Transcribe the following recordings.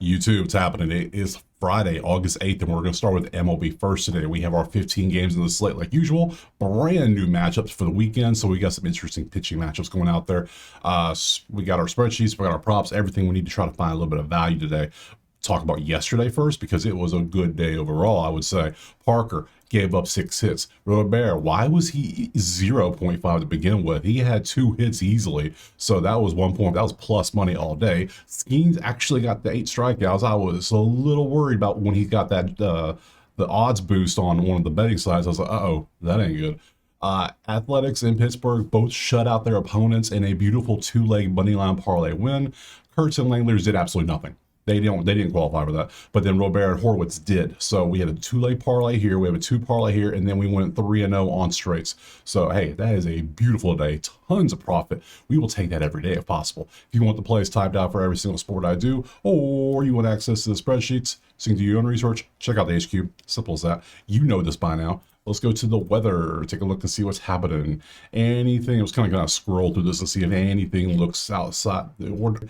YouTube, it's happening. It is Friday, August 8th, and we're going to start with MLB first today. We have our 15 games in the slate like usual. Brand new matchups for the weekend, so we got some interesting pitching matchups going out there. We got our spreadsheets, we got our props, everything we need to try to find a little bit of value today. Talk about yesterday first because it was a good day overall, I would say. Parker gave up 6 hits. Robert, why was he 0.5 to begin with? He had 2 hits easily, so that was 1 point. That was plus money all day. Skeens actually got the 8 strikeouts. I was a little worried about when he got that the odds boost on one of the betting sides. I was like, uh-oh, that ain't good. Athletics in Pittsburgh both shut out their opponents in a beautiful 2-leg money line parlay win. Kurtz and Langlers did absolutely nothing. They didn't qualify for that, but then Robert and Horwitz did. So we had a 2-leg parlay here, we have a 2 parlay here, and then we went 3-0 on straights. So hey, that is a beautiful day. Tons of profit. We will take that every day if possible. If you want the plays typed out for every single sport I do, or you want access to the spreadsheets, so you can do your own research, check out the HQ. Simple as that. You know this by now. Let's go to the weather, take a look and see what's happening. Anything, I was kind of going to scroll through this and see if anything looks outside the order,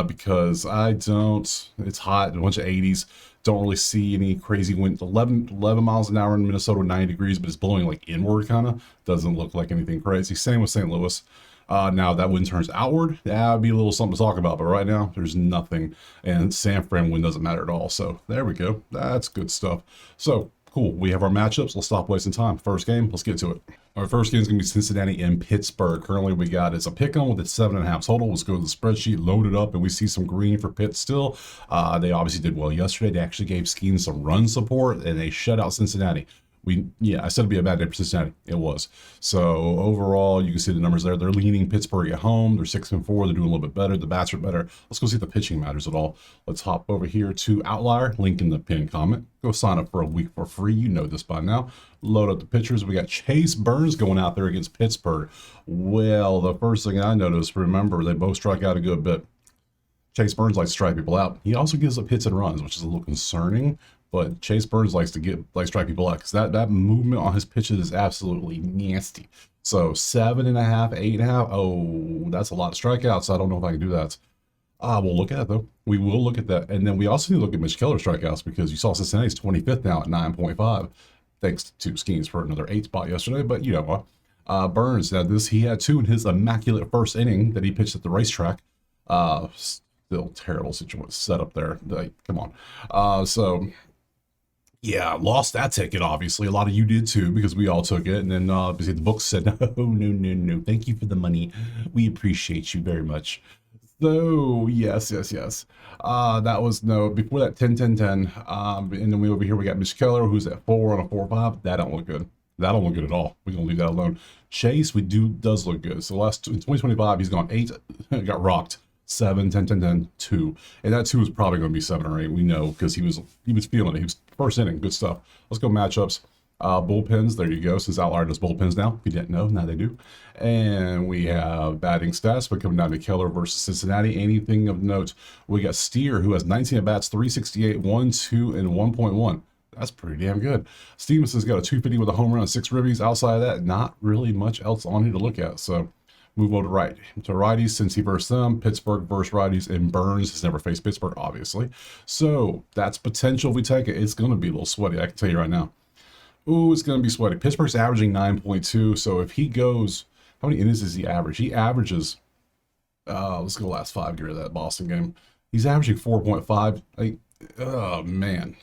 because I don't, it's hot, a bunch of 80s, don't really see any crazy wind. 11 miles an hour in Minnesota, 90 degrees, but it's blowing like inward kind of, doesn't look like anything crazy. Same with St. Louis. Now that wind turns outward, that would be a little something to talk about, but right now there's nothing, and San Fran wind doesn't matter at all. So there we go, that's good stuff. So cool, we have our matchups. Let's stop wasting time. First game, let's get to it. Our first game is going to be Cincinnati and Pittsburgh. Currently, we got it's a pick on with a 7.5 total. Let's go to the spreadsheet, load it up, and we see some green for Pitt still. They obviously did well yesterday. They actually gave Skeen some run support, and they shut out Cincinnati. I said it'd be a bad day for Cincinnati. It was. So overall, you can see the numbers there. They're leaning Pittsburgh at home. They're 6-4. They're doing a little bit better. The bats are better. Let's go see if the pitching matters at all. Let's hop over here to Outlier. Link in the pinned comment. Go sign up for a week for free. You know this by now. Load up the pitchers. We got Chase Burns going out there against Pittsburgh. Well, the first thing I noticed, remember, they both strike out a good bit. Chase Burns likes to strike people out. He also gives up hits and runs, which is a little concerning. But Chase Burns likes to strike people out because that movement on his pitches is absolutely nasty. So 7.5, 8.5. Oh, that's a lot of strikeouts. I don't know if I can do that. We'll look at it though. We will look at that, and then we also need to look at Mitch Keller's strikeouts because you saw Cincinnati's 25th now at 9.5, thanks to Skeens for another 8 spot yesterday. But you know what? Burns, now he had 2 in his immaculate first inning that he pitched at the racetrack. Still terrible situation set up there. Like, come on. So. Yeah, lost that ticket, obviously. A lot of you did too, because we all took it. And then obviously the book said, no. Thank you for the money. We appreciate you very much. So, yes. That was no, before that 10. And then over here, we got Mitch Keller, who's at 4 on a 4-5. That don't look good. That don't look good at all. We're going to leave that alone. Chase, does look good. So in 2025, he's gone 8, got rocked. 7, 10, 2. And that 2 is probably going to be 7 or 8. We know because he was feeling it. He was first inning. Good stuff. Let's go matchups. Bullpens. There you go. Since Outlier does bullpens now. If you didn't know, now they do. And we have batting stats. We're coming down to Keller versus Cincinnati. Anything of note? We got Steer, who has 19 at bats, 368, 1, 2, and 1.1. That's pretty damn good. Stevenson's got a 250 with a home run and 6 ribbies. Outside of that, not really much else on here to look at. So move over to righties, since he versus them. Pittsburgh versus righties, and Burns has never faced Pittsburgh, obviously. So that's potential if we take it. It's going to be a little sweaty, I can tell you right now. Ooh, it's going to be sweaty. Pittsburgh's averaging 9.2, so if he goes, how many innings does he average? He averages, let's go last 5, get rid of that Boston game. He's averaging 4.5. Oh, man.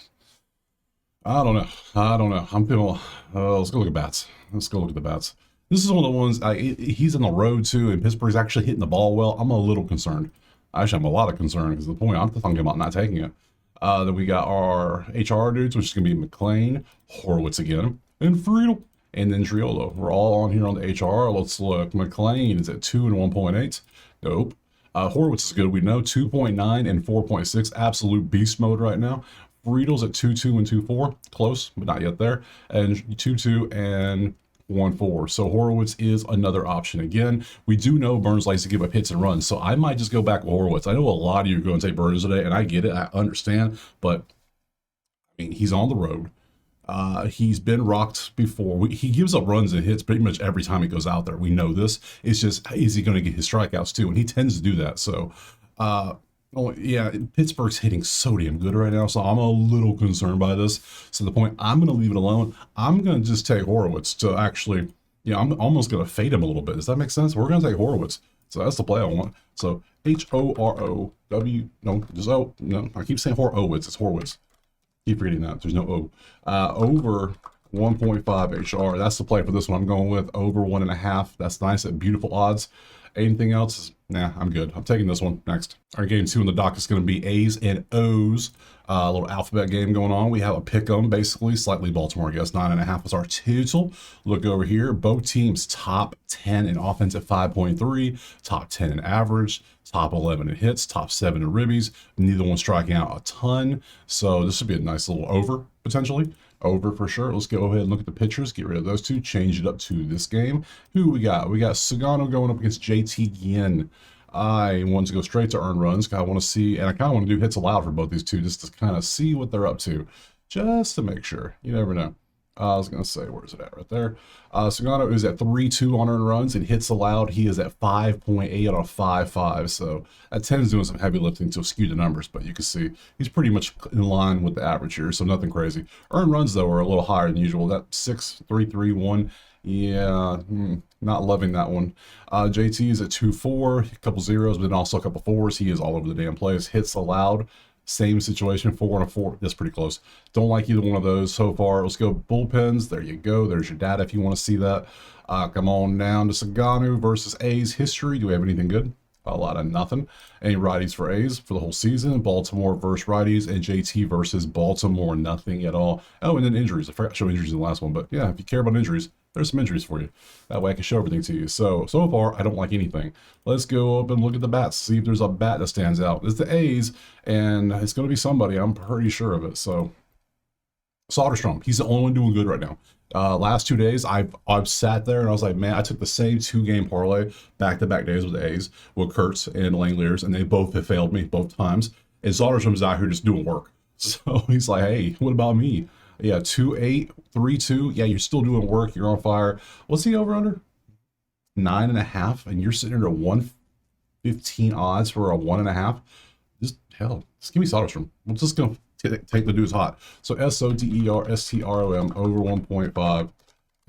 I don't know. I'm feeling, let's go look at bats. This is one of the ones, he's on the road too, and Pittsburgh's actually hitting the ball well. I'm a little concerned. Actually, I'm a lot of concern because the point I'm thinking about not taking it. Then we got our HR dudes, which is going to be McLean, Horwitz again, and Friedel, and then Triolo. We're all on here on the HR. Let's look. McLean is at 2 and 1.8. Nope. Horwitz is good. We know 2.9 and 4.6. Absolute beast mode right now. Friedel's at 2.2 and 2.4. Close, but not yet there. And 2.2 and 1.4. So Horowitz is another option. Again, we do know Burns likes to give up hits and runs, so I might just go back with Horowitz. I know a lot of you are going to take Burns today, and I get it, I understand, but I mean, he's on the road. He's been rocked before. He gives up runs and hits pretty much every time he goes out there. We know this. It's just, is he going to get his strikeouts too? And he tends to do that. So Oh yeah, Pittsburgh's hitting so damn good right now, so I'm a little concerned by this. So the point, I'm going to leave it alone. I'm going to just take Horowitz to actually, yeah, I'm almost going to fade him a little bit. Does that make sense? We're going to take Horowitz. So that's the play I want. So Horow, no, just O, no, I keep saying Horowitz. It's Horowitz. Keep forgetting that. There's no O. Over 1.5 HR. That's the play for this one. I'm going with over 1.5. That's nice at beautiful odds. Anything else? Nah, I'm good. I'm taking this one next. Our game 2 in the dock is going to be A's and O's. A little alphabet game going on. We have a pick 'em, basically, slightly Baltimore, I guess. 9.5 is our total. Look over here. Both teams top 10 in offense at 5.3, top 10 in average, top 11 in hits, top 7 in ribbies. Neither one striking out a ton. So this would be a nice little over, potentially. Over for sure. Let's go ahead and look at the pitchers. Get rid of those two. Change it up to this game. Who we got? We got Sagano going up against JT Ginn. I want to go straight to earn runs. I want to see, and I kind of want to do hits allowed for both these two just to kind of see what they're up to, just to make sure. You never know. I was going to say, where's it at? Right there. Sagano is at 3.2 on earned runs, and hits allowed, he is at 5.8 on a 5.5. So that 10 is doing some heavy lifting to skew the numbers, but you can see he's pretty much in line with the average here, so nothing crazy. Earned runs, though, are a little higher than usual. That 6.331, yeah, not loving that one. JT is at 2.4, a couple zeros, but then also a couple fours. He is all over the damn place. Hits allowed, same situation, 4 and a 4. That's pretty close. Don't like either one of those so far. Let's go bullpens. There you go. There's your data if you want to see that. Come on down to Saganu versus A's history. Do we have anything good? A lot of nothing. Any righties for A's for the whole season? Baltimore versus righties, and JT versus Baltimore, nothing at all. Oh, and then injuries. I forgot to show injuries in the last one, but yeah, if you care about injuries, there's some injuries for you. That way I can show everything to you. So far, I don't like anything. Let's go up and look at the bats, see if there's a bat that stands out. It's the A's, and it's going to be somebody. I'm pretty sure of it. So Soderstrom, he's the only one doing good right now. Last 2 days, I've sat there and I was like, man, I took the same 2-game parlay back-to-back days with the A's, with Kurtz and Langeliers, and they both have failed me both times. And Soderstrom's out here just doing work. So he's like, hey, what about me? Yeah, 2.8, 3.2. Yeah, you're still doing work. You're on fire. What's the over-under? 9.5, and you're sitting under 115 odds for a 1.5. Just hell, just give me Soderstrom. I'm just gonna take the dudes hot. So Soderstrom over 1.5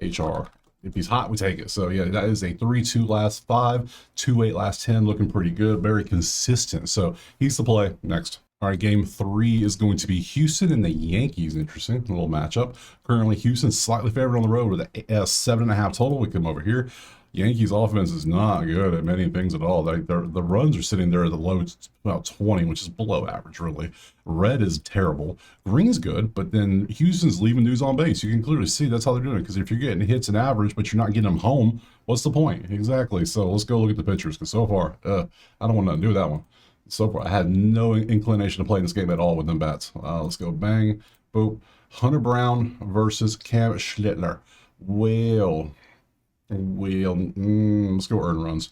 HR. If he's hot, we take it. So yeah, that is a 3.2 last 5, 2.8 last 10, looking pretty good, very consistent. So he's the play next. All right, game 3 is going to be Houston and the Yankees. Interesting, a little matchup. Currently, Houston slightly favored on the road with a 7.5 total. We come over here. Yankees offense is not good at many things at all. The runs are sitting there at the low, about 20, which is below average, really. Red is terrible. Green's good, but then Houston's leaving dudes on base. You can clearly see that's how they're doing it, because if you're getting hits and average, but you're not getting them home, what's the point? Exactly. So let's go look at the pitchers, because so far, I don't want nothing to do with that one. So far, I had no inclination to play in this game at all with them bats. Let's go bang, boop. Hunter Brown versus Cam Schlittler. Let's go earn runs.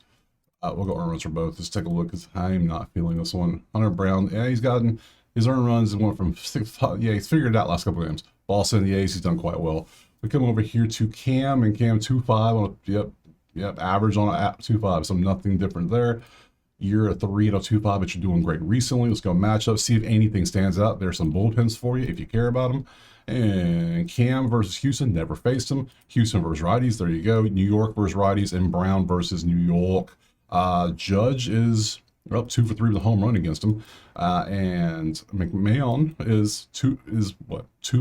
We'll go earn runs for both. Let's take a look, because I'm not feeling this one. Hunter Brown, yeah, he's gotten his earn runs went from 6. Yeah, he's figured it out last couple of games. Boston, the A's, he's done quite well. We come over here to Cam, and Cam 2.5 on a, yep, average on a 2.5, so nothing different there. You're a 3 and a 2.5, but you're doing great recently. Let's go match up, see if anything stands out. There's some bullpens for you if you care about them. And Cam versus Houston, never faced them. Houston versus righties, there you go. New York versus righties, and Brown versus New York. Judge is up 2 for 3 with a home run against him. And McMahon is 2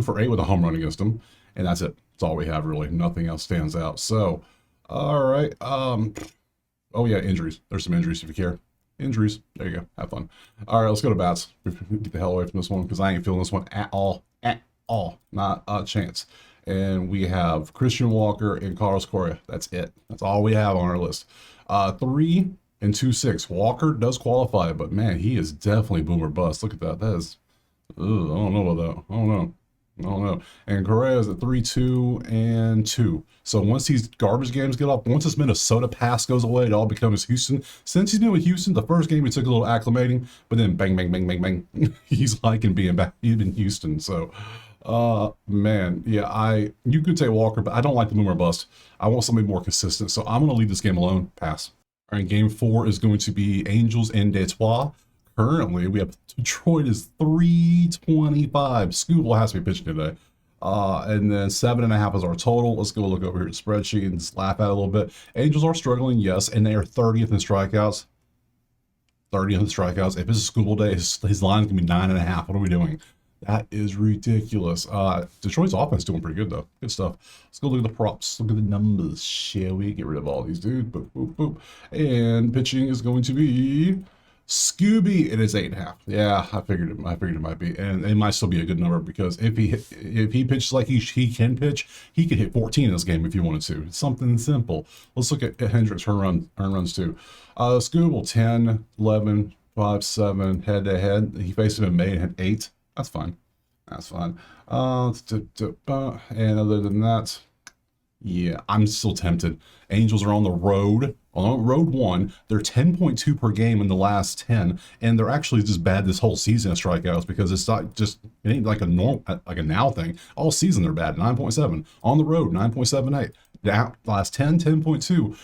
for 8 with a home run against him. And that's it. That's all we have, really. Nothing else stands out. So, all right. Oh yeah, injuries. There's some injuries if you care. Injuries. There you go. Have fun. All right, let's go to bats. Get the hell away from this one, because I ain't feeling this one at all. At all. Not a chance. And we have Christian Walker and Carlos Correa. That's it. That's all we have on our list. 3 and 2.6. Walker does qualify, but man, he is definitely boomer bust. Look at that. That is, I don't know about that. I don't know. And Correa is at 3.2 and 2. So once these garbage games get off, once this Minnesota pass goes away, it all becomes Houston. Since he's been with Houston, the first game he took a little acclimating, but then bang, bang, bang, bang, bang. He's liking being back in Houston. So, man, yeah, you could take Walker, but I don't like the boomer bust. I want somebody more consistent. So I'm going to leave this game alone. Pass. All right, game 4 is going to be Angels and Detroit. currently we have Detroit is 325. Scooble has to be pitching today. And then 7.5 is our total. Let's go look over here at the spreadsheet and just laugh at it a little bit. Angels are struggling, yes, and they are 30th in strikeouts. 30th in strikeouts. If it's a school day, his line is gonna be 9.5. What are we doing? That is ridiculous. Detroit's offense doing pretty good though. Good stuff. Let's go look at the props. Look at the numbers, shall we? Get rid of all these, dude. Boop, boop, boop. And pitching is going to be Scooby. It is 8.5. Yeah, I figured it might be, and it might still be a good number because if he pitches like he can pitch, he could hit 14 in this game if he wanted to. It's something simple. Let's look at Hendricks earn runs too. Scooby 10, 11, 5, 7 head to head. He faced him in May and had 8. That's fine. That's fine. And other than that, yeah, I'm still tempted. Angels are on the road. On road one, they're 10.2 per game in the last 10, and they're actually just bad this whole season at strikeouts because it's not just, it ain't like a normal, like a now thing. All season they're bad. 9.7 on the road, 9.78. Down last 10, 10.2.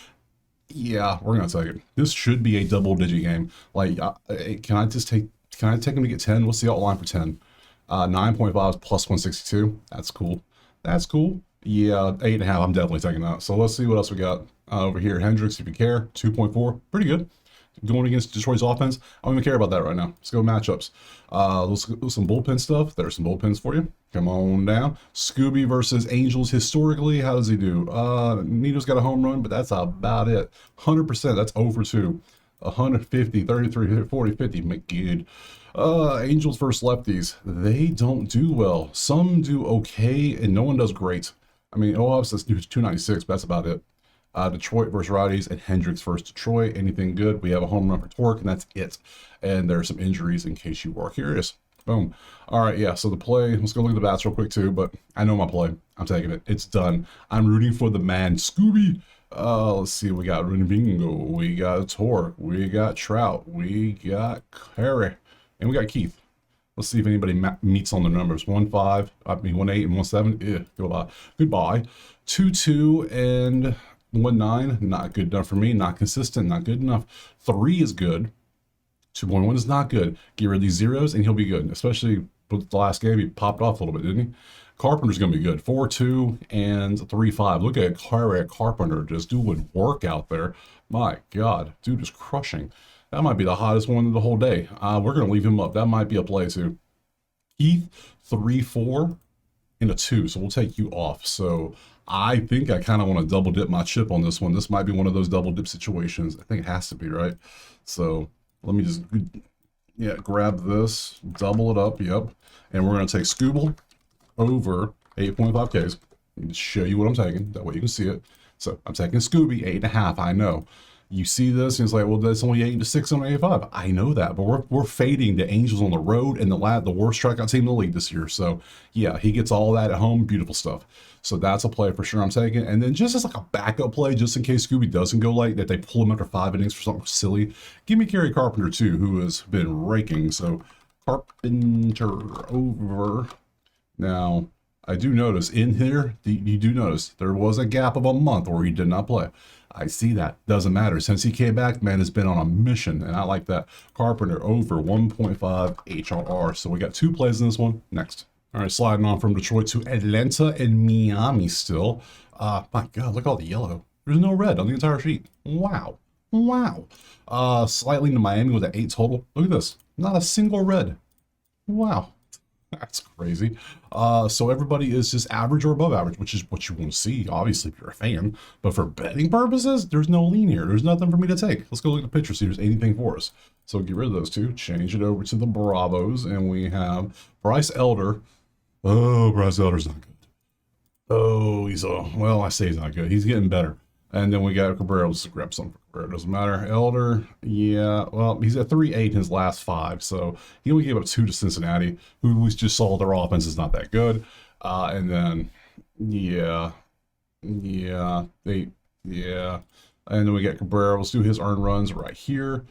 Yeah, we're gonna take it. This should be a double-digit game. Like, can I take him to get 10? What's the outline for 10? 9.5 is plus 162. That's cool. That's cool. Yeah, 8.5. I'm definitely taking that. So let's see what else we got over here. Hendricks, if you care, 2.4. Pretty good. Going against Detroit's offense. I don't even care about that right now. Let's go matchups. Let's go some bullpen stuff. There's some bullpens for you. Come on down. Scooby versus Angels. Historically, how does he do? Nito's got a home run, but that's about it. 100%. That's over 2. 150, 33, 40, 50. Make good. Angels versus lefties. They don't do well. Some do okay, and no one does great. I mean, OOPS is 296, but that's about it. Detroit versus righties and Hendricks versus Detroit. Anything good? We have a home run for Torque, and that's it. And there's some injuries in case you are curious. Boom. All right, yeah, so the play, let's go look at the bats real quick too, but I know my play. I'm taking it. It's done. I'm rooting for the man, Scooby. Let's see, we got Bingo, we got Torque, we got Trout, we got Carey, and we got Keith. Let's see if anybody meets on the numbers. 1-5, 1-8 and 1-7. Goodbye. Goodbye. 2-2 and 1-9. Not good enough for me. Not consistent. Not good enough. 3 is good. 2.1 is not good. Get rid of these zeros and he'll be good. Especially with the last game, he popped off a little bit, didn't he? Carpenter's going to be good. 4-2 and 3-5. Look at Carpenter just doing work out there. My God, dude is crushing. That might be the hottest one of the whole day. We're going to leave him up. That might be a play too. Keith, 3-4 and a 2. So we'll take you off. So I think I kind of want to double dip my chip on this one. This might be one of those double dip situations. I think it has to be, right? So let me just, yeah, grab this, double it up. Yep. And we're going to take Scooble over 8.5 Ks. Let me just show you what I'm taking. That way you can see it. So I'm taking Scooby 8.5. I know. You see this, and it's like, well, that's only 8-6 on 8.5. I know that, but we're fading the Angels on the road and the worst strikeout team in the league this year. So yeah, he gets all that at home. Beautiful stuff. So that's a play for sure I'm taking. And then just as like a backup play, just in case Scooby doesn't go late, that they pull him after 5 innings for something silly, give me Gary Carpenter too, who has been raking. So Carpenter over. Now, I do notice in here, you do notice there was a gap of a month where he did not play. I see that. Doesn't matter. Since he came back, man has been on a mission, and I like that. Carpenter over 1.5 HRR. So we got 2 plays in this one. Next. All right, sliding on from Detroit to Atlanta and Miami still. My God, look at all the yellow. There's no red on the entire sheet. Wow. Wow. Slightly into Miami with an 8 total. Look at this. Not a single red. Wow. That's crazy. So everybody is just average or above average, which is what you want to see, obviously, if you're a fan. But for betting purposes, there's no lean here. There's nothing for me to take. Let's go look at the picture, see if there's anything for us. So get rid of those 2, change it over to the Bravos, and we have Bryce Elder. Oh, Bryce Elder's not good. Oh, well, I say he's not good. He's getting better. And then we got Cabrera. Let's grab some for Cabrera. Doesn't matter. Elder, yeah. Well, he's at 3.8 in his last 5. So he only gave up 2 to Cincinnati, who we just saw their offense is not that good. And then, yeah. And then we got Cabrera. Let's do his earned runs right here.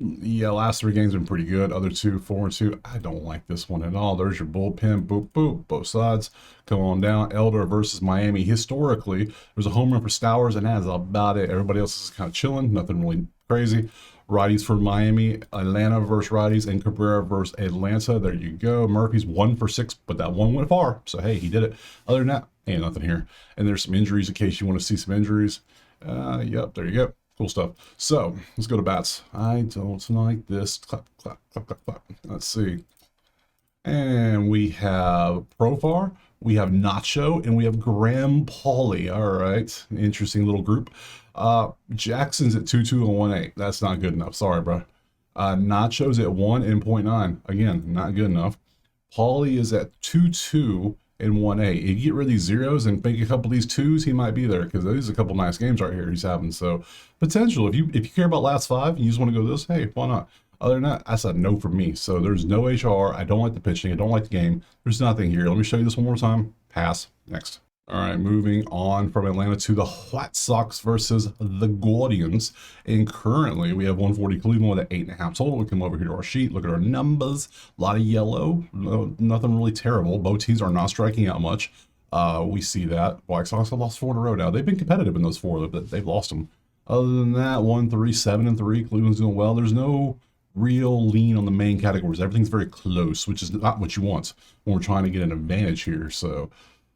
Yeah, last 3 games have been pretty good. Other 2, 4 and 2. I don't like this one at all. There's your bullpen. Boop, boop. Both sides. Come on down. Elder versus Miami. Historically, there's a home run for Stowers, and that's about it. Everybody else is kind of chilling. Nothing really crazy. Righties for Miami, Atlanta versus righties, and Cabrera versus Atlanta. There you go. Murphy's 1 for 6, but that one went far. So, hey, he did it. Other than that, ain't nothing here. And there's some injuries in case you want to see some injuries. Yep, there you go. Cool stuff. So, let's go to bats. I don't like this. Clap, clap, clap, clap, clap. Let's see. And we have Profar, we have Nacho, and we have Graham Pauly. All right, interesting little group. Jackson's at 2.2 and 1.8. That's not good enough. Sorry, bro. Nacho's at 1 and 0.9. Again, not good enough. Pauly is at 2.2 and 1.8. If you get rid of these zeros and make a couple of these twos, he might be there because there's a couple nice games right here he's having. So potential. If you care about last five and you just want to go this, hey, why not? Other than that, that's a no for me. So there's no HR. I don't like the pitching. I don't like the game. There's nothing here. Let me show you this one more time. Pass. Next. All right, moving on from Atlanta to the White Sox versus the Guardians. And currently, we have 140 Cleveland with an 8.5 total. We come over here to our sheet, look at our numbers. A lot of yellow. Nothing really terrible. Both teams are not striking out much. We see that. White Sox have lost 4 in a row now. They've been competitive in those 4, but they've lost them. Other than that, 1-3, 7-3. Cleveland's doing well. There's no real lean on the main categories. Everything's very close, which is not what you want when we're trying to get an advantage here. So,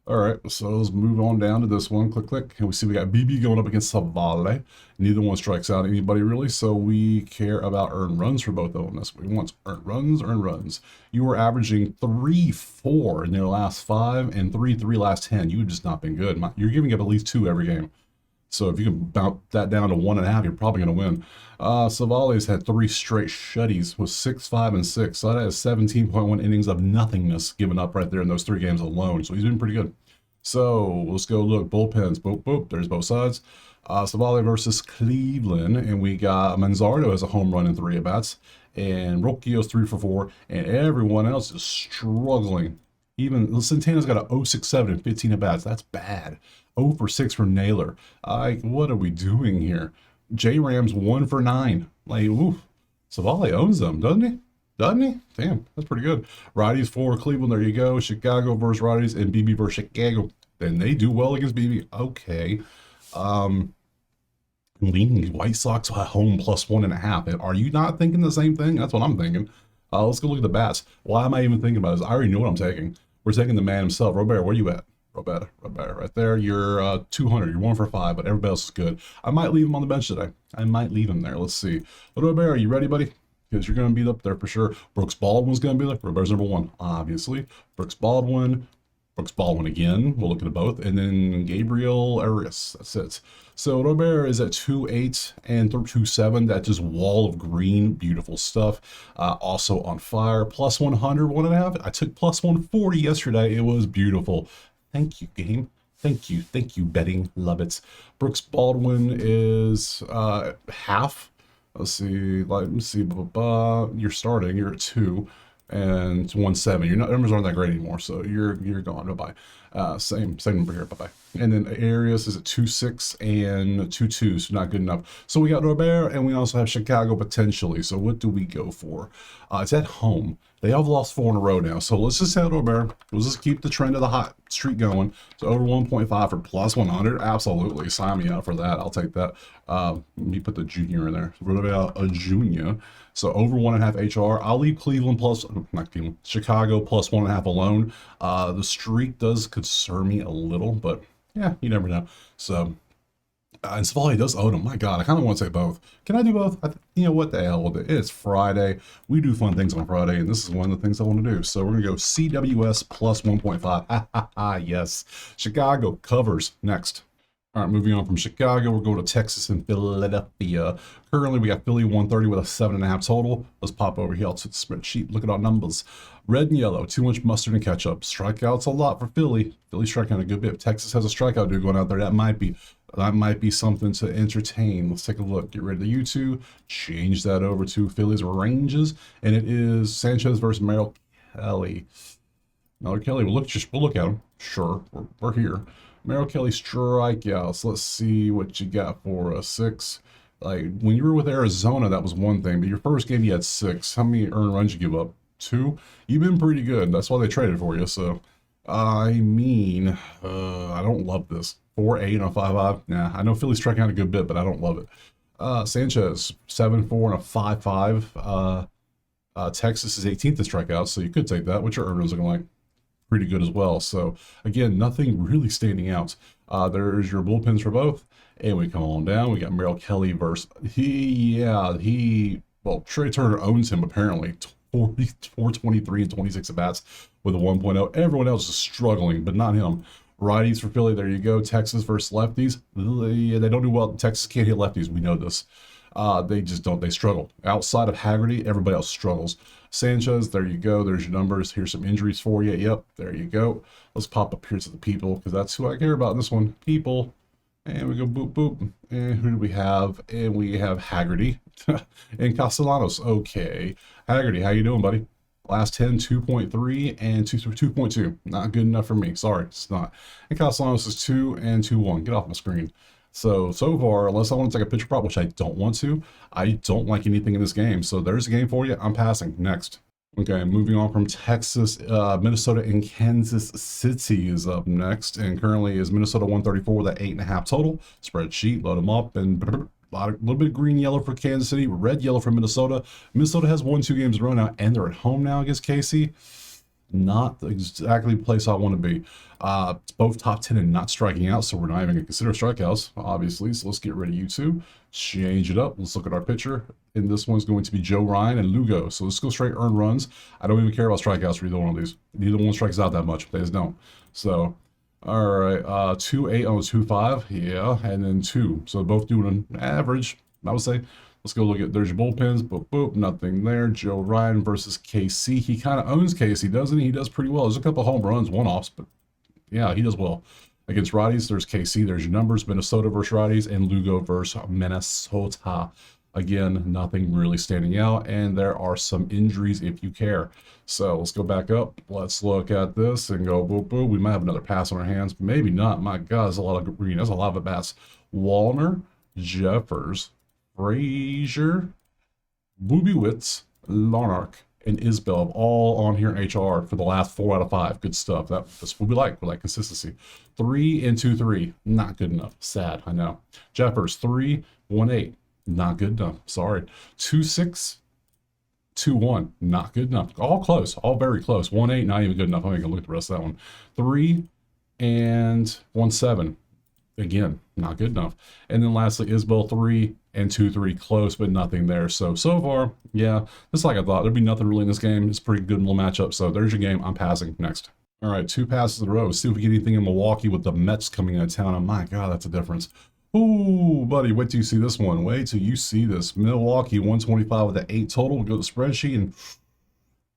all right, so let's move on down to this one. Click, click. And we see we got BB going up against Savale. Neither one strikes out anybody really, so we care about earned runs for both of them. That's what we want. Earned runs, earned runs. You were averaging 3-4 in their last 5 and 3-3 last 10. You've just not been good. You're giving up at least 2 every game. So if you can bounce that down to 1.5, you're probably going to win. Savale's had 3 straight shutties with 6, 5, and 6. So that has 17.1 innings of nothingness given up right there in those 3 games alone. So he's been pretty good. So let's go look. Bullpens. Boop, boop. There's both sides. Savale versus Cleveland. And we got Manzardo as a home run in 3 at-bats. And Rocchio's 3 for 4. And everyone else is struggling. Even Santana's got a 0.67 and 15 at-bats. That's bad. 0 for 6 for Naylor. What are we doing here? J Rams 1 for 9. Like, oof. Savale owns them, doesn't he? Doesn't he? Damn, that's pretty good. Righties for Cleveland. There you go. Chicago versus righties and BB versus Chicago. Then they do well against BB. Okay. Leaning White Sox at home plus 1.5. Are you not thinking the same thing? That's what I'm thinking. Let's go look at the bats. Why am I even thinking about this? I already know what I'm taking. We're taking the man himself. Robert, where you at? Robert, right there. You're 200. You're 1 for 5, but everybody else is good. I might leave him on the bench today. I might leave him there. Let's see. Robert, are you ready, buddy? Because you're going to be up there for sure. Brooks Baldwin's going to be there. Robert's number 1, obviously. Brooks Baldwin again. We'll look at both. And then Gabriel Arias. That's it. So Robert is at 2.8 and 2.7. That's just wall of green. Beautiful stuff. Also on fire. Plus 100, 1.5. I took plus 140 yesterday. It was beautiful. Thank you, game. Thank you, betting. Love it. Brooks Baldwin is half. Let's see. You're starting. You're at 2 and 1.7. Your numbers aren't that great anymore, so you're gone. Bye bye. Same number here. Bye bye. And then Arias is at 2.6 and 2.2, so not good enough. So we got Robert, and we also have Chicago potentially. So what do we go for? It's at home. They have lost 4 in a row now. So let's just have Robert. Let's just keep the trend of the hot streak going. So over 1.5 for plus 100. Absolutely. Sign me up for that. I'll take that. Let me put the junior in there. Robert, a junior. So over 1.5 HR. I'll leave Cleveland plus, not Cleveland, Chicago plus 1.5 alone. The streak does concern me a little, but yeah, you never know. So, and Savale does own them. My God, I kind of want to say both. Can I do both? You know what the hell with it? It's Friday. We do fun things on Friday, and this is one of the things I want to do. So we're going to go CWS plus 1.5. Ha ha ha, yes. Chicago covers next. All right, moving on from Chicago, we're going to Texas and Philadelphia. Currently, we got Philly 130 with a 7.5 total. Let's pop over here to the spreadsheet. Look at our numbers. Red and yellow, too much mustard and ketchup. Strikeouts a lot for Philly. Philly striking a good bit. Texas has a strikeout dude going out there. That might be something to entertain. Let's take a look. Get rid of the U2. Change that over to Philly's ranges, and it is Sanchez versus Merrill Kelly. Merrill Kelly. We'll look at him. Sure, we're here. Merrill Kelly strikeouts. Let's see what you got for us. 6. Like when you were with Arizona, that was one thing, but your first game you had 6. How many earned runs you give up? 2. You've been pretty good. That's why they traded for you. So, I mean, I don't love this. 4.8 on 5.5. Nah, I know Philly striking out a good bit, but I don't love it. Sanchez, 7-4 and a 5-5. Texas is 18th in strikeouts, so you could take that. What's your earners looking like? Pretty good as well. So again, nothing really standing out. There's your bullpens for both. And we come on down. We got Merrill Kelly versus well, Trey Turner owns him apparently. 423 and 26 at bats with a 1.0. Everyone else is struggling, but not him. Righties for Philly. There you go. Texas versus lefties. They don't do well. Texas can't hit lefties. We know this. They just don't. They struggle. Outside of Haggerty, everybody else struggles. Sanchez, there you go. There's your numbers. Here's some injuries for you. Yep, there you go. Let's pop up here to the people because that's who I care about in this one. People. And we go boop, boop. And who do we have? And we have Haggerty and Castellanos. Okay. Haggerty, how you doing, buddy? Last 10, 2.3 and 2.2. Not good enough for me. Sorry, it's not. And Castellanos is 2 and 2.1. Get off my screen. So far, unless I want to take a pitcher prop, which I don't want to, I don't like anything in this game. So there's a game for you. I'm passing. Next. Okay, moving on from Texas, Minnesota and Kansas City is up next. And currently is Minnesota 134 with an 8.5 total. Spreadsheet, load them up. And a little bit of green, yellow for Kansas City, red, yellow for Minnesota. Minnesota has won 2 games in a row now, and they're at home now against KC. Not exactly the place I want to be. It's both top 10 and not striking out, so we're not even going to consider strikeouts, obviously. So let's get rid of you two. Change it up. Let's look at our pitcher. And this one's going to be Joe Ryan and Lugo. So let's go straight earned runs. I don't even care about strikeouts for either one of these. Neither one strikes out that much. They just don't. So, all right. 2.8 on 2.5. Yeah. And then 2. So both doing an average, I would say. Let's go look at, there's your bullpens, boop, boop, nothing there. Joe Ryan versus KC. He kind of owns KC, doesn't he? He does pretty well. There's a couple home runs, one-offs, but yeah, he does well. Against righties, there's KC, there's your numbers, Minnesota versus righties, and Lugo versus Minnesota. Again, nothing really standing out, and there are some injuries if you care. So let's go back up. Let's look at this and go, boop, boop. We might have another pass on our hands. Maybe not. My God, there's a lot of green. That's a lot of at-bats. Wallner, Jeffers, Frazier, Bubiewicz, Larnach, and Isbell all on here in HR for the last 4 out of 5. Good stuff. That's what we like. We like consistency. 3 and 2.3. Not good enough. Sad, I know. Jeffers, 3.18. Not good enough. Sorry. 2.6, 2.1. Not good enough. All close. All very close. 1.8, not even good enough. I'm going to look at the rest of that one. 3 and 1.7. Again, not good enough. And then lastly, Isbell 3 and 2.3, close, but nothing there. So far, yeah, just like I thought, there'd be nothing really in this game. It's a pretty good little matchup. So there's your game. I'm passing. Next. All right, 2 passes in a row. See if we get anything in Milwaukee with the Mets coming into town. Oh my God, that's a difference. Ooh, buddy, wait till you see this one. Wait till you see this. Milwaukee 125 with an 8 total. We'll go to the spreadsheet, and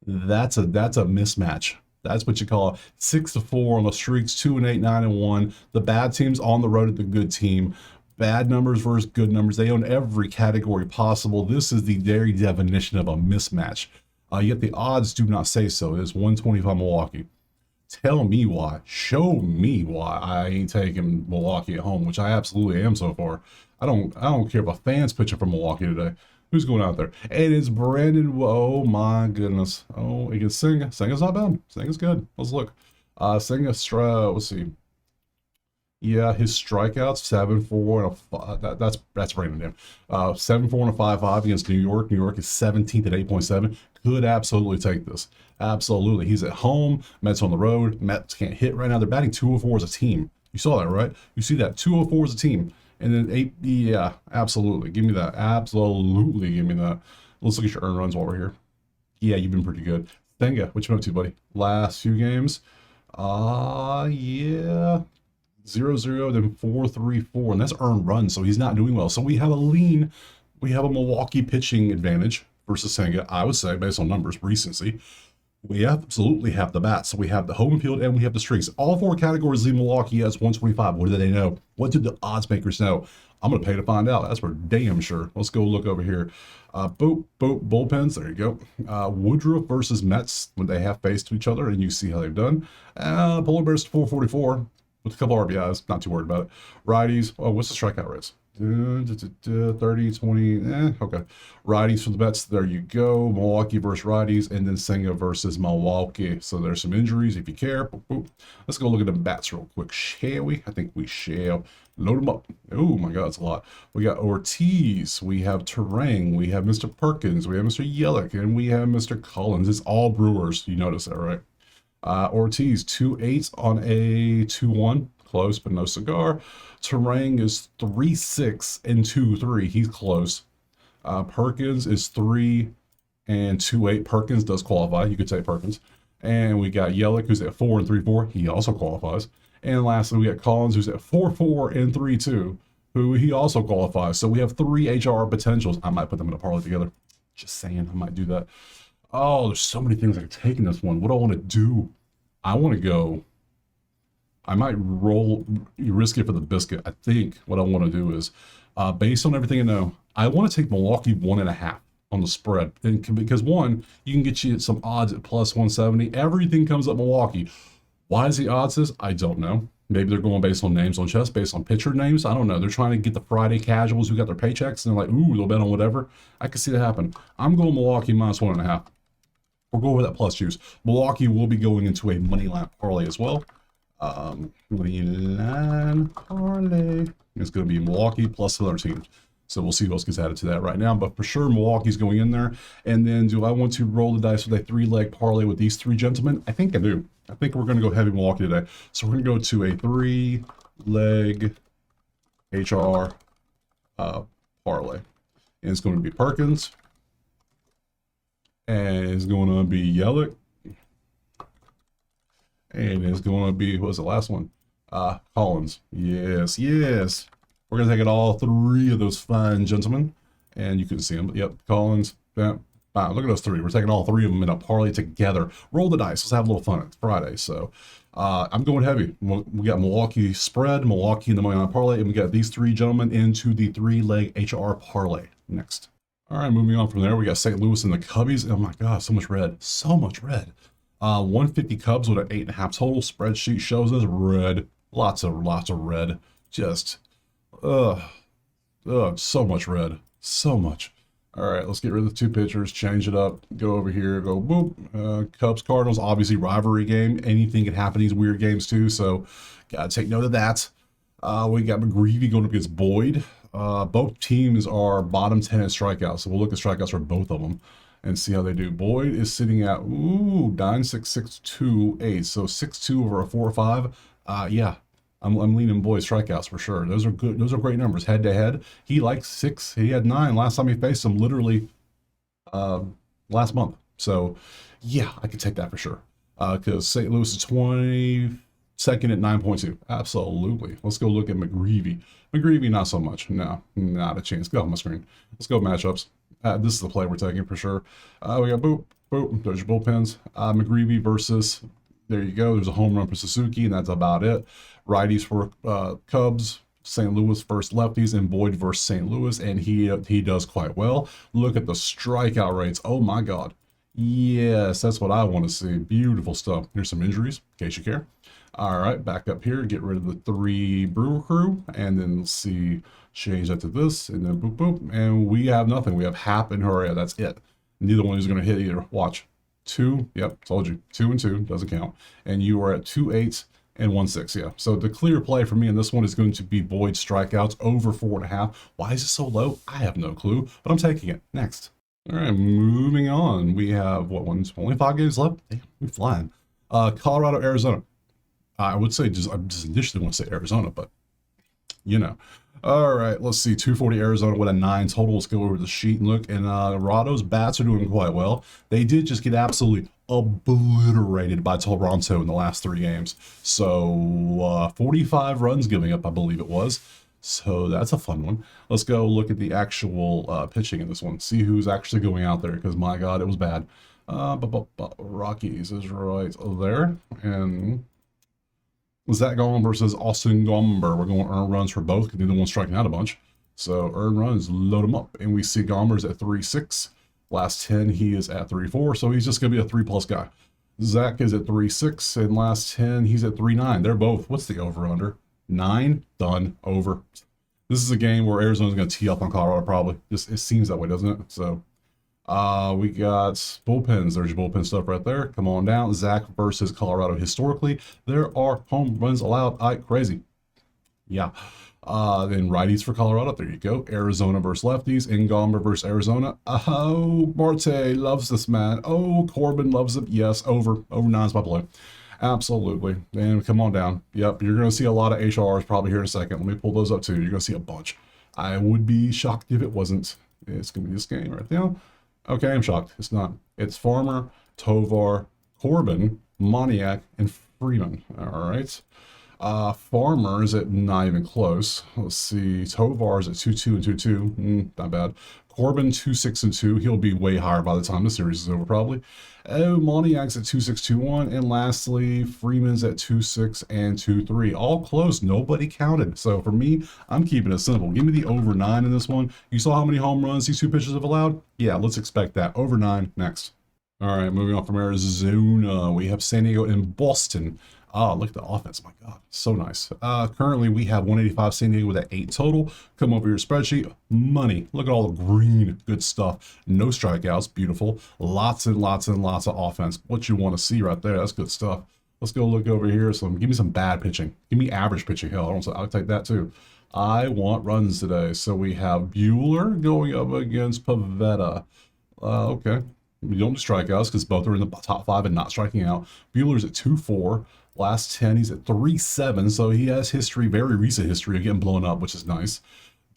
that's a mismatch. That's what you call it. 6-4 on the streaks, 2 and 8, 9 and 1. The bad team's on the road to the good team. Bad numbers versus good numbers. They own every category possible. This is the very definition of a mismatch. Yet the odds do not say so. It is 125 Milwaukee. Tell me why. Show me why I ain't taking Milwaukee at home, which I absolutely am so far. I don't care if a fan's pitching for Milwaukee today. Who's going out there? And it's Brandon. Oh my goodness. Oh, he can sing. Singer's not bad. Singer's good. Let's look. Singer, let's see. Yeah, his strikeouts 7-4 and a 5. That's Brandon. 7-4 and a 5-5 against New York. New York is 17th at 8.7. Could absolutely take this. Absolutely. He's at home. Mets on the road. Mets can't hit right now. They're batting 204 as a team. You saw that, right? You see that 204 as a team. And then 8, yeah, absolutely. Give me that. Absolutely give me that. Let's look at your earned runs while we're here. Yeah, you've been pretty good. Thenga, what you been up to, buddy? Last few games? Yeah. 0-0, then 4-3-4. And that's earned runs, so he's not doing well. So we have a Milwaukee pitching advantage versus Senga, I would say, based on numbers, recency. We absolutely have the bats. So we have the home field and we have the streaks. All 4 categories leave Milwaukee as 125. What do they know? What do the odds makers know? I'm going to pay to find out. That's for damn sure. Let's go look over here. Boop, bullpens. There you go. Woodruff versus Mets when they have faced each other, and you see how they've done. Polar Bears 444 with a couple RBIs. Not too worried about it. Righties. Oh, what's the strikeout rates? 30, 20, okay. Righties for the bets. There you go. Milwaukee versus righties, and then Senga versus Milwaukee. So there's some injuries if you care. Boop, boop. Let's go look at the bats real quick, shall we? I think we shall. Load them up. Oh my God, it's a lot. We got Ortiz, we have Terang, we have Mr. Perkins, we have Mr. Yelich, and we have Mr. Collins. It's all Brewers. You notice that, right? Ortiz, 2.8 on a 2-1. Close, but no cigar. Terang is 3.6 and 2.3. He's close. Perkins is 3 and 2.8. Perkins does qualify. You could say Perkins. And we got Yelich, who's at 4 and 3.4. He also qualifies. And lastly, we got Collins, who's at 4.4 and 3.2, who he also qualifies. So we have 3 HR potentials. I might put them in a parlay together. Just saying, I might do that. Oh, there's so many things I could take in this one. What do I want to do? I want to go. I might risk it for the biscuit. I think what I want to do is, based on everything I know, I want to take Milwaukee 1.5 on the spread. Because one, you can get you some odds at plus 170. Everything comes up Milwaukee. Why is the odds this? I don't know. Maybe they're going based on names on chess, based on pitcher names. I don't know. They're trying to get the Friday casuals who got their paychecks, and they're like, ooh, they'll bet on whatever. I can see that happen. I'm going Milwaukee minus 1.5. We'll go with that plus juice. Milwaukee will be going into a money line parlay as well. Money line parlay. It's going to be Milwaukee plus other teams. So we'll see who else gets added to that right now. But for sure, Milwaukee's going in there. And then do I want to roll the dice with a 3-leg parlay with these 3 gentlemen? I think I do. I think we're going to go heavy Milwaukee today. So we're going to go to a 3-leg HR parlay. And it's going to be Perkins. And it's going to be Yelich. And it's going to be, what was the last one? Collins. Yes, yes. We're going to take it all 3 of those fine gentlemen. And you can see them. Yep, Collins. Yeah. Wow, look at those 3. We're taking all 3 of them in a parlay together. Roll the dice. Let's have a little fun. It's Friday. So I'm going heavy. We got Milwaukee spread, Milwaukee in the money line parlay, and we got these 3 gentlemen into the 3-leg HR parlay next. All right, moving on from there, we got St. Louis and the Cubbies. Oh my God, so much red. So much red. 150 Cubs with an 8.5 total. Spreadsheet shows us red. Lots of red. Just, so much red. So much. All right, let's get rid of the 2 pitchers, change it up, go over here, go boop. Cubs, Cardinals, obviously rivalry game. Anything can happen in these weird games too, so gotta take note of that. We got McGreevy going up against Boyd. Both teams are bottom 10 in strikeouts, so we'll look at strikeouts for both of them and see how they do. Boyd is sitting at 9.6628, so 6.2 over a 4.5. Yeah, I'm leaning Boyd strikeouts for sure. Those are good. Those are great numbers head to head. He likes 6. He had 9 last time he faced him, literally last month. So yeah, I could take that for sure. Because St. Louis is 22nd at 9.2. Absolutely. Let's go look at McGreevy. McGreevy, not so much. No, not a chance. Go on my screen. Let's go matchups. This is the play we're taking for sure. We got boop. There's your bullpens. McGreevy versus, there you go. There's a home run for Suzuki, and that's about it. Righties for Cubs, St. Louis versus lefties, and Boyd versus St. Louis, and he does quite well. Look at the strikeout rates. Oh my God. Yes, that's what I want to see. Beautiful stuff. Here's some injuries, in case you care. All right, back up here, get rid of the 3 Brewer crew, and then let's see, change that to this, and then boop, boop, and we have nothing. We have Hap and Horia, that's it. Neither one is going to hit either. Watch. 2, yep, told you. 2 and 2, doesn't count. And you are at 2.8 and 1.6, yeah. So the clear play for me in this one is going to be Boyd strikeouts over 4.5. Why is it so low? I have no clue, but I'm taking it. Next. All right, moving on. We have, what, only 5 games left? Damn, we're flying. Colorado, Arizona. I would say, I just initially want to say Arizona, but, you know. All right, let's see. 240 Arizona with a 9 total. Let's go over the sheet and look. And Rado's bats are doing quite well. They did just get absolutely obliterated by Toronto in the last 3 games. So 45 runs giving up, I believe it was. So that's a fun one. Let's go look at the actual pitching in this one. See who's actually going out there, because my God, it was bad. Rockies is right there. And Zach Gallen versus Austin Gomber. We're going earned runs for both because neither one's striking out a bunch. So earned runs, load them up. And we see Gomber's at 3.6. Last 10, he is at 3.4. So he's just going to be a 3+ guy. Zach is at 3.6. And last 10, he's at 3.9. They're both, what's the over-under? 9, done, over. This is a game where Arizona's going to tee up on Colorado probably. Just it seems that way, doesn't it? So we got bullpens. There's your bullpen stuff right there. Come on down. Zach versus Colorado. Historically, there are home runs allowed. Crazy. Yeah. Then righties for Colorado. There you go. Arizona versus lefties. Ingomber versus Arizona. Oh, Marte loves this man. Oh, Corbin loves it. Yes, over. Over 9's my play. Absolutely. And come on down. Yep, you're going to see a lot of HRs probably here in a second. Let me pull those up too. You're going to see a bunch. I would be shocked if it wasn't. It's going to be this game right now. Okay, I'm shocked. It's not. It's Farmer, Tovar, Corbin, Moniak, and Freeman. All right. Farmer is at not even close. Let's see. Tovar is at 2-2 and 2-2. Not bad. Corbin 2-6 and 2. He'll be way higher by the time the series is over, probably. Oh, Moniak's at 2-6, 2-1. And lastly, Freeman's at 2-6 and 2-3. All close. Nobody counted. So for me, I'm keeping it simple. Give me the over 9 in this one. You saw how many home runs these two pitchers have allowed? Yeah, let's expect that. Over 9 next. All right, moving on from Arizona, we have San Diego and Boston. Look at the offense. My God, so nice. Currently, we have 185 San Diego with that 8 total. Come over your spreadsheet. Money. Look at all the green. Good stuff. No strikeouts. Beautiful. Lots and lots and lots of offense. What you want to see right there. That's good stuff. Let's go look over here. So give me some bad pitching. Give me average pitching. Hell, I'll take that too. I want runs today. So we have Bueller going up against Pavetta. Okay. You don't do strikeouts because both are in the top 5 and not striking out. Bueller's at 2-4. Last 10, he's at 3-7, so he has history, very recent history of getting blown up, which is nice.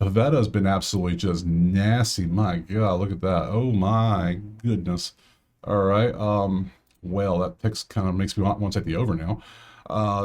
Pavetta has been absolutely just nasty. My God, look at that. Oh my goodness. All right. Well, that picks kind of makes me want to take the over now.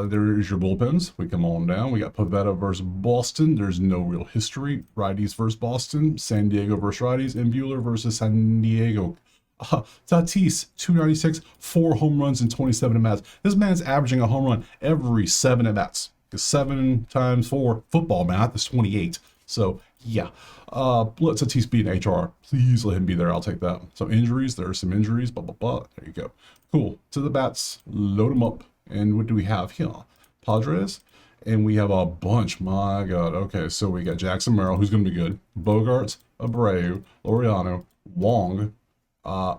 There's your bullpens. We come on down. We got Pavetta versus Boston. There's no real history. Righties versus Boston. San Diego versus righties. And Bueller versus San Diego. Tatis, 296, 4 home runs in 27 at-bats. This man's averaging a home run every 7 at-bats. 7 times 4 football math is 28. So, yeah. Let Tatis be an HR. Please let him be there. I'll take that. So, injuries. There are some injuries. Blah, blah, blah. There you go. Cool. To the bats. Load them up. And what do we have here? Padres. And we have a bunch. My God. Okay, so we got Jackson Merrill, who's going to be good. Bogarts, Abreu, Laureano, Wong,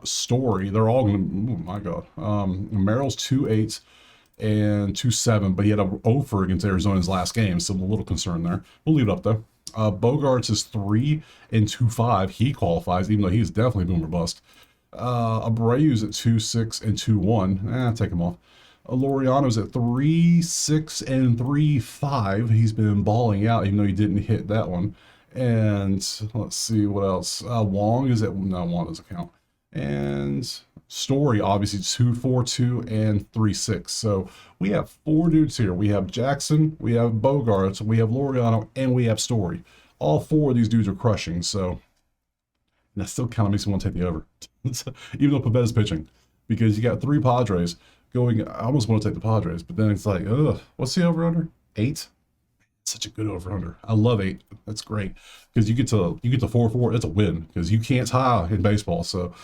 Story. They're all going to, oh my God. Merrill's 2-8 and 2-7, but he had a 0 against Arizona's last game, so I'm a little concerned there. We'll leave it up though. Bogarts is 3 and 2-5. He qualifies, even though he's definitely boomer bust. Abreu's at 2-6 and 2-1. Take him off. Laureano's at 3-6 and 3-5. He's been balling out, even though he didn't hit that one. And let's see what else. Wong is at, no, Wong doesn't count. And Story, obviously 2-4-2 and 3-6. So we have 4 dudes here. We have Jackson, we have Bogarts, we have Laureano, and we have Story. All 4 of these dudes are crushing. So and that still kind of makes me want to take the over, even though Pavetta's pitching, because you got 3 Padres going. I almost want to take the Padres, but then it's like, ugh, what's the over under? 8. Such a good over under. I love 8. That's great because you get to 4-4. That's a win because you can't tie in baseball. So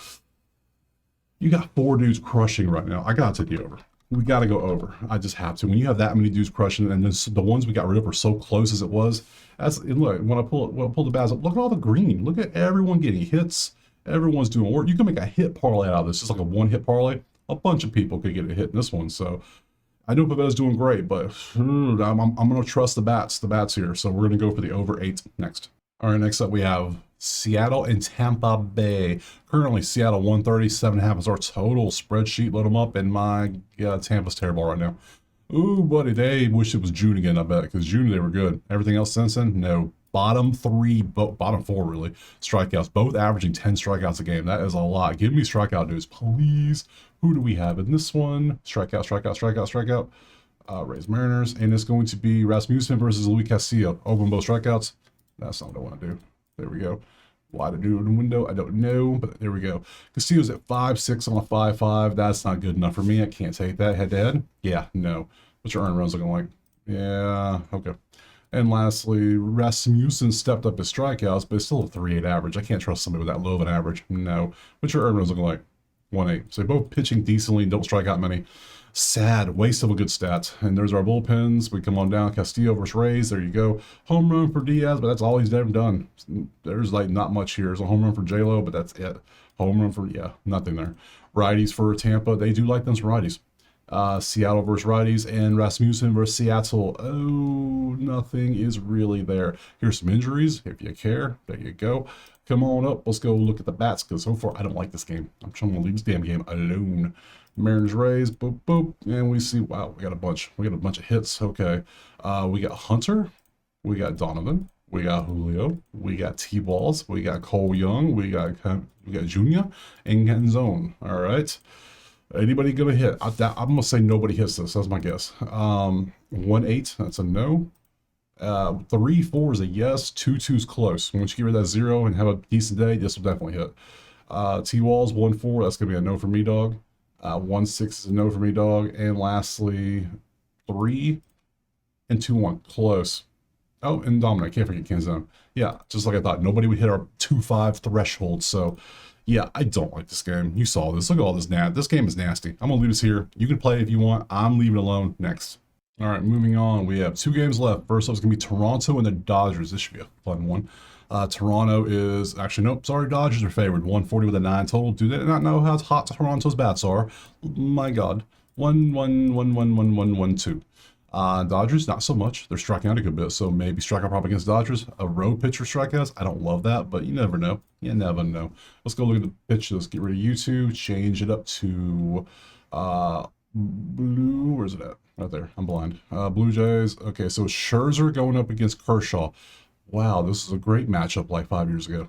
you got 4 dudes crushing right now. I gotta take the over. We gotta go over. I just have to. When you have that many dudes crushing, and then the ones we got rid of are so close as it was. That's, and look, when I pull the bats up, look at all the green. Look at everyone getting hits. Everyone's doing work. You can make a hit parlay out of this. Just like a 1-hit parlay. A bunch of people could get a hit in this one. So I know Pavetta's doing great, but I'm going to trust the bats here. So we're going to go for the over 8 next. All right, next up we have Seattle and Tampa Bay. Currently, Seattle 137.5 is our total spreadsheet. Load them up, and my God, Tampa's terrible right now. Ooh, buddy, they wish it was June again, I bet, because June they were good. Everything else since then, no. Bottom 4 really, strikeouts, both averaging 10 strikeouts a game. That is a lot. Give me strikeout news, please. Who do we have in this one? Strikeout. Rays Mariners, and it's going to be Rasmussen versus Luis Castillo. Open both strikeouts. That's not what I want to do. There we go. Why to do it in the window? I don't know, but there we go. Castillo's at 5-6 on a 5-5. That's not good enough for me. I can't take that head to head. Yeah, no. What's your earned runs looking like? Yeah, okay. And lastly, Rasmussen stepped up his strikeouts, but it's still a 3.8 average. I can't trust somebody with that low of an average. No. What's your earned runs looking like? 1.8. So they're both pitching decently, don't strike out many. Sad waste of a good stat. And there's our bullpens. We come on down. Castillo versus Rays. There you go. Home run for Diaz, but that's all he's ever done. There's like not much here. There's a home run for J-Lo, but that's it. Home run for, yeah, nothing there. Righties for Tampa. They do like them some righties. Seattle versus righties, and Rasmussen versus Seattle. Oh, nothing is really there. Here's some injuries, if you care. There you go. Come on up. Let's go look at the bats, because so far I don't like this game. I'm trying to leave this damn game alone. Mariners Rays, boop boop, and we see, wow, we got a bunch of hits. Okay, we got Hunter, we got Donovan, we got Julio, we got T-Balls, we got Cole Young, we got Junior, and Canzone. All right. Anybody gonna hit? I'm gonna say nobody hits this. That's my guess. 1-8, that's a no. 3-4 is a yes. 2-2 is close. Once you get rid of that 0 and have a decent day, this will definitely hit. T-Walls 1-4, that's gonna be a no for me, dog. 1-6 is a no for me, dog. And lastly, 3 and 2-1, close. Oh, and Dominic, can't forget Canzone. Yeah, just like I thought, nobody would hit our 2-5 threshold. So, yeah, I don't like this game. You saw this. Look at all this This game is nasty. I'm gonna leave this here. You can play it if you want. I'm leaving it alone. Next. All right, moving on. We have 2 games left. First up is gonna be Toronto and the Dodgers. This should be a fun one. Toronto is actually, nope, sorry, Dodgers are favored. 140 with a 9 total. Do they not know how hot Toronto's bats are? My God. 1-1-1-1-1-1-1-2. Dodgers, not so much. They're striking out a good bit, so maybe strikeout prop against Dodgers. A road pitcher strikeouts. I don't love that, but you never know. You never know. Let's go look at the pitches. Get rid of YouTube. Change it up to blue. Where's it at? Right there. I'm blind. Blue Jays. Okay, so Scherzer going up against Kershaw. Wow, this is a great matchup like 5 years ago.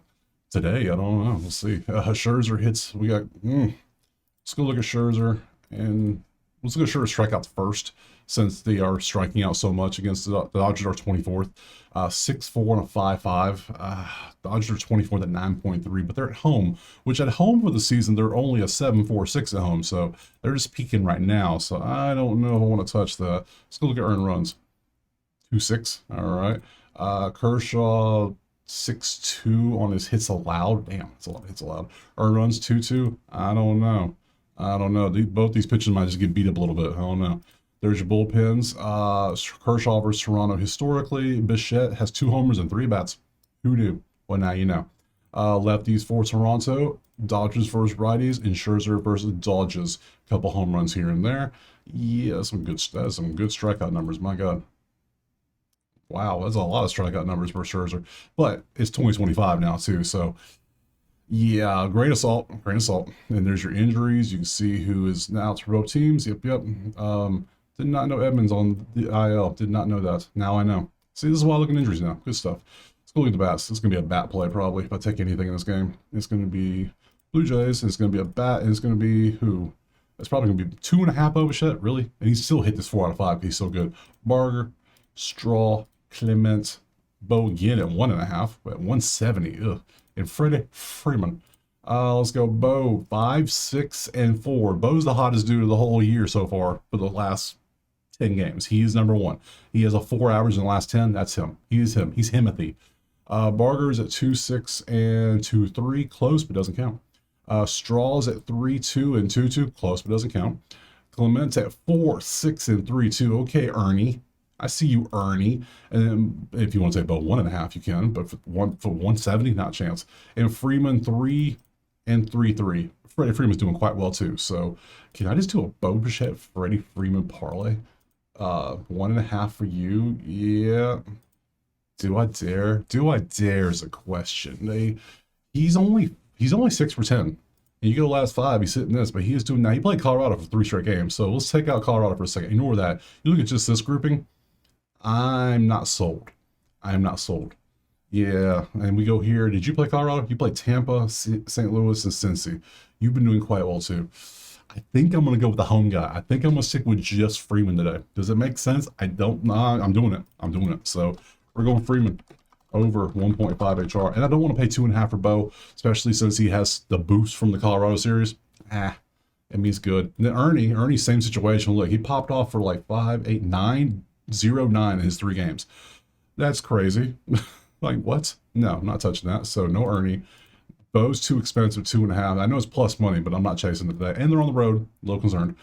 Today, I don't know. We'll see. Scherzer hits. We got. Let's go look at Scherzer, and let's look at Scherzer strikeouts first, since they are striking out so much against the Dodgers are 24th. 6-4 and a 5-5. Dodgers are 24th at 9.3, but they're at home, which at home for the season, they're only a 7-4-6 at home. So they're just peaking right now. So I don't know if I want to touch that. Let's go look at earned runs. 2-6. All right. Kershaw 6-2 on his hits allowed. Damn, that's a lot of hits allowed. Earned runs 2-2. I don't know. Both these pitchers might just get beat up a little bit. I don't know. There's your bullpens. Kershaw versus Toronto. Historically, Bichette has 2 homers and 3 bats. Who knew? Well, now you know. Lefties for Toronto. Dodgers versus righties. And Scherzer versus Dodgers. Couple home runs here and there. Yeah, that's some good strikeout numbers. My God. Wow, that's a lot of strikeout numbers for Scherzer. But it's 2025 now, too. So, yeah, grain of salt. And there's your injuries. You can see who is now to both teams. Yep. Did not know Edmonds on the IL. Did not know that. Now I know. See, this is why I look at injuries now. Good stuff. Let's go look at the bats. This is going to be a bat play, probably, if I take anything in this game. It's going to be Blue Jays, and it's going to be a bat, and it's going to be who? It's probably going to be 2.5 over Bichette, really? And he's still hit this 4 out of 5. He's so good. Barger, Straw, Clement, Bo again at 1.5, at 170. Ugh. And Freddie Freeman. Let's go Bo, 5, 6, and 4. Bo's the hottest dude of the whole year so far for the last 10 games. He is number 1. He has a 4 average in the last 10. That's him. He is him. He's Himothy. Barger's at 2, 6, and 2, 3. Close, but doesn't count. Straw's at 3, 2, and 2, 2. Close, but doesn't count. Clement's at 4, 6, and 3, 2. Okay, Ernie. I see you, Ernie. And then if you want to say Bo 1.5, you can, but for 170, not a chance. And Freeman 3 and 3, 3. Freddie Freeman's doing quite well too. So can I just do a Bo Bichette Freddie Freeman parlay? 1.5 for you. Yeah. Do I dare? Do I dare is a question. He's only 6 for 10. And you go last 5, he's hitting this, but he is doing now. He played Colorado for 3 straight games. So let's take out Colorado for a second. Ignore that. You look at just this grouping. I'm not sold. I am not sold. Yeah, and we go here. Did you play Colorado? You played Tampa, St. Louis, and Cincy. You've been doing quite well too. I think I'm going to go with the home guy. I think I'm going to stick with just Freeman today. Does it make sense? I don't know. I'm doing it. So we're going Freeman over 1.5 HR. And I don't want to pay 2.5 for Bo, especially since he has the boost from the Colorado series. It means good. And then Ernie, same situation. Look, he popped off for like 5, 8, 9, 0, 9 in his 3 games. That's crazy. Like, what? No, I'm not touching that. So no Ernie. Bo's too expensive, 2.5. I know it's plus money, but I'm not chasing it today. And they're on the road, a little concerned.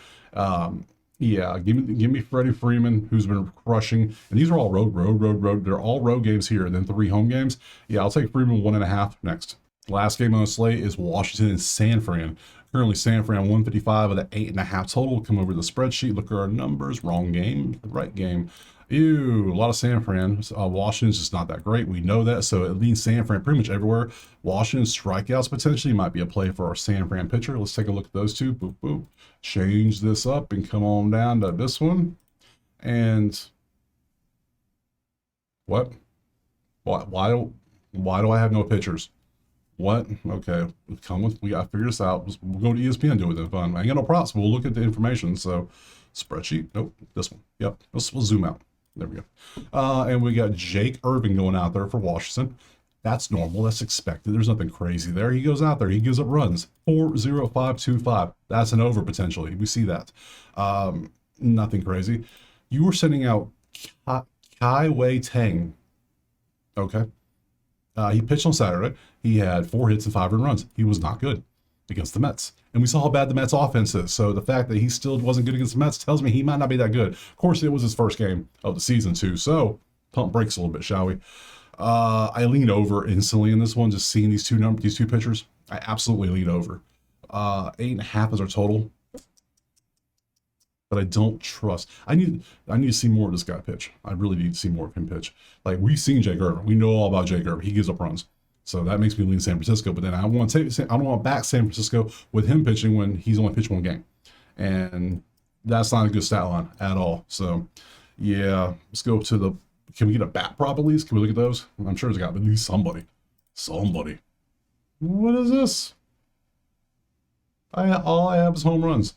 Yeah, give me Freddie Freeman, who's been crushing. And these are all road. They're all road games here, and then 3 home games. Yeah, I'll take Freeman 1.5 next. Last game on the slate is Washington and San Fran. Currently, San Fran 155 with an 8.5 total. Come over to the spreadsheet, look at our numbers. Wrong game, the right game. Ew, a lot of San Fran. Washington's just not that great. We know that, so it leans San Fran pretty much everywhere. Washington's strikeouts potentially might be a play for our San Fran pitcher. Let's take a look at those two. Boop, boop. Change this up and come on down to this one. And what? Why do I have no pitchers? What? Okay, come with. We got to figure this out. We'll go to ESPN, do it then. Fun. I ain't got no props. We'll look at the information. So, spreadsheet. Nope, this one. Yep. We'll zoom out. There we go. And we got Jake Irvin going out there for Washington. That's normal. That's expected. There's nothing crazy there. He goes out there. He gives up runs. 4.0525. That's an over potentially. We see that. Nothing crazy. You were sending out Kai Wei Tang. Okay. He pitched on Saturday. He had 4 hits and 5 earned runs. He was not good against the Mets. And we saw how bad the Mets offense is. So the fact that he still wasn't good against the Mets tells me he might not be that good. Of course, it was his first game of the season too. So pump brakes a little bit, shall we? I leaned over instantly in this one, just seeing these two pitchers. I absolutely leaned over. 8.5 is our total. But I don't trust. I need to see more of this guy pitch. I really need to see more of him pitch. Like, we've seen Jake Irvin. We know all about Jake Irvin. He gives up runs. So that makes me lean San Francisco. But then I don't want to back San Francisco with him pitching when he's only pitched 1 game. And that's not a good stat line at all. So yeah, let's go to the. Can we get a bat prop at least? Can we look at those? I'm sure there's got at least somebody. What is this? All I have is home runs.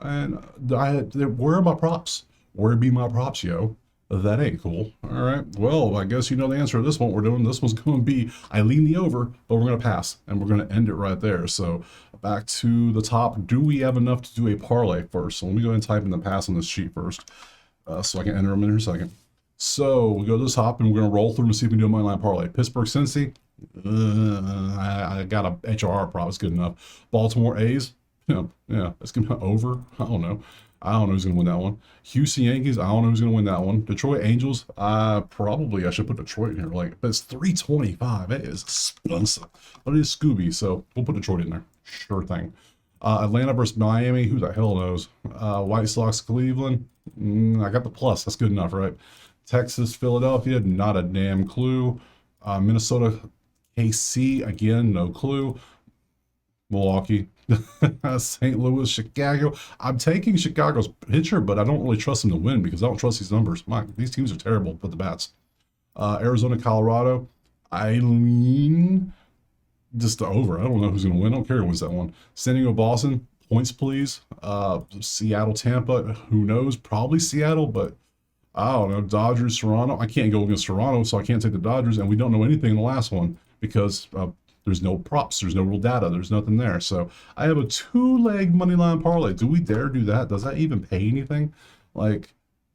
And where are my props? Where be my props, yo? That ain't cool. All right. Well, I guess you know the answer to this one. We're doing this one's going to be I lean the over, but we're going to pass, and we're going to end it right there. So back to the top. Do we have enough to do a parlay first? So let me go ahead and type in the pass on this sheet first, so I can enter them in a second. So we go to the top, and we're going to roll through and see if we can do a money line parlay. Pittsburgh, Cincy. I got a HRR prop. It's good enough. Baltimore A's. Yeah, it's going to be over. I don't know who's going to win that one. Houston Yankees, I don't know who's going to win that one. Detroit Angels, probably I should put Detroit in here. But it's 325. It is expensive. But it is Scooby, so we'll put Detroit in there. Sure thing. Atlanta versus Miami, who the hell knows? White Sox, Cleveland, I got the plus. That's good enough, right? Texas, Philadelphia, not a damn clue. Minnesota, KC, again, no clue. Milwaukee, St. Louis, Chicago. I'm taking Chicago's pitcher, but I don't really trust them to win because I don't trust these numbers. These teams are terrible with the bats. Arizona, Colorado. I lean just the over. I don't know who's going to win. I don't care who wins that one. San Diego, Boston. Points, please. Seattle, Tampa. Who knows? Probably Seattle, but I don't know. Dodgers, Toronto. I can't go against Toronto, so I can't take the Dodgers. And we don't know anything in the last one because there's no props. There's no real data. There's nothing there. So I have a 2-leg money line parlay. Do we dare do that? Does that even pay anything? Hold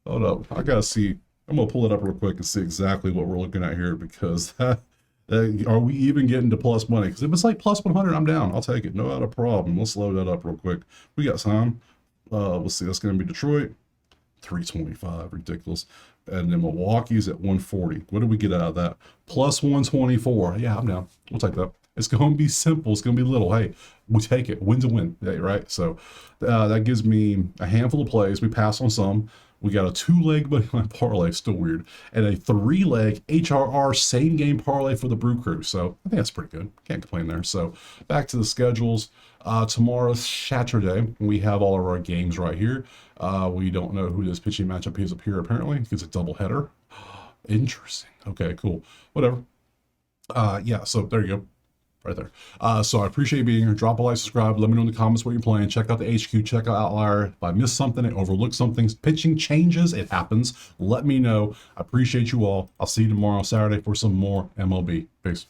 up. I got to see. I'm going to pull it up real quick and see exactly what we're looking at here because are we even getting to plus money? Because if it's like plus 100, I'm down. I'll take it. No other problem. Let's load that up real quick. We got some. Let's see. That's going to be Detroit. 325. Ridiculous. And then Milwaukee's at 140. What did we get out of that? Plus 124. Yeah, I'm down. We'll take that. It's going to be simple. It's going to be little. Hey, we take it. Win's a win, right? So that gives me a handful of plays. We pass on some. We got a 2-leg money line parlay, still weird, and a 3-leg HRR same game parlay for the Brew Crew. So I think that's pretty good. Can't complain there. So back to the schedules. Tomorrow's Saturday, we have all of our games right here. We don't know who this pitching matchup is up here apparently. It's a doubleheader. Interesting. Okay, cool. Whatever. Yeah, so there you go. Right there. So I appreciate you being here. Drop a like, subscribe. Let me know in the comments what you're playing. Check out the HQ. Check out Outlier. If I missed something, I overlooked something, pitching changes, it happens. Let me know. I appreciate you all. I'll see you tomorrow, Saturday, for some more MLB. Peace.